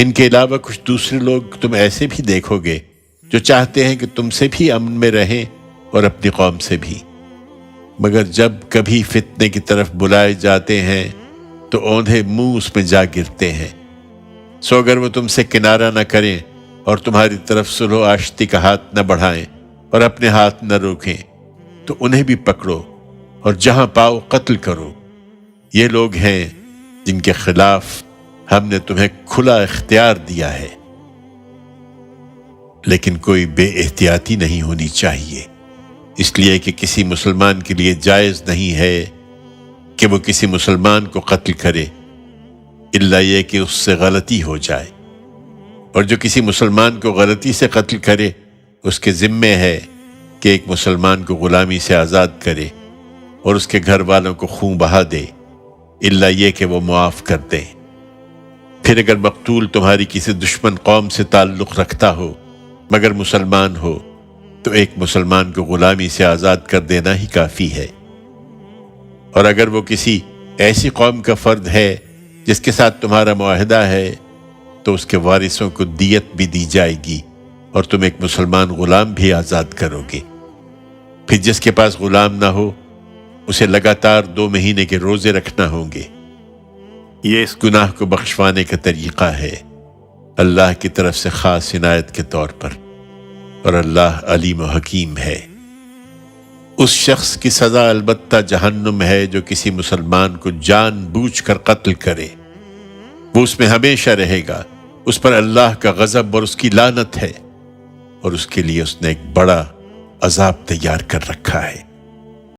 ان کے علاوہ کچھ دوسرے لوگ تم ایسے بھی دیکھو گے جو چاہتے ہیں کہ تم سے بھی امن میں رہیں اور اپنی قوم سے بھی، مگر جب کبھی فتنے کی طرف بلائے جاتے ہیں تو اوندھے منہ اس میں جا گرتے ہیں۔ سو اگر وہ تم سے کنارہ نہ کریں اور تمہاری طرف صلح و آشتی کا ہاتھ نہ بڑھائیں اور اپنے ہاتھ نہ روکیں تو انہیں بھی پکڑو اور جہاں پاؤ قتل کرو۔ یہ لوگ ہیں جن کے خلاف ہم نے تمہیں کھلا اختیار دیا ہے، لیکن کوئی بے احتیاطی نہیں ہونی چاہیے، اس لیے کہ کسی مسلمان کے لیے جائز نہیں ہے کہ وہ کسی مسلمان کو قتل کرے الا یہ کہ اس سے غلطی ہو جائے، اور جو کسی مسلمان کو غلطی سے قتل کرے اس کے ذمے ہے کہ ایک مسلمان کو غلامی سے آزاد کرے اور اس کے گھر والوں کو خون بہا دے الا یہ کہ وہ معاف کر دے۔ پھر اگر مقتول تمہاری کسی دشمن قوم سے تعلق رکھتا ہو مگر مسلمان ہو تو ایک مسلمان کو غلامی سے آزاد کر دینا ہی کافی ہے، اور اگر وہ کسی ایسی قوم کا فرد ہے جس کے ساتھ تمہارا معاہدہ ہے تو اس کے وارثوں کو دیت بھی دی جائے گی اور تم ایک مسلمان غلام بھی آزاد کرو گے۔ پھر جس کے پاس غلام نہ ہو اسے لگاتار 2 مہینے کے روزے رکھنا ہوں گے۔ یہ اس گناہ کو بخشوانے کا طریقہ ہے اللہ کی طرف سے خاص عنایت کے طور پر، اور اللہ علیم و حکیم ہے۔ اس شخص کی سزا البتہ جہنم ہے جو کسی مسلمان کو جان بوجھ کر قتل کرے، وہ اس میں ہمیشہ رہے گا، اس پر اللہ کا غضب اور اس کی لعنت ہے، اور اس کے لیے اس نے ایک بڑا عذاب تیار کر رکھا ہے۔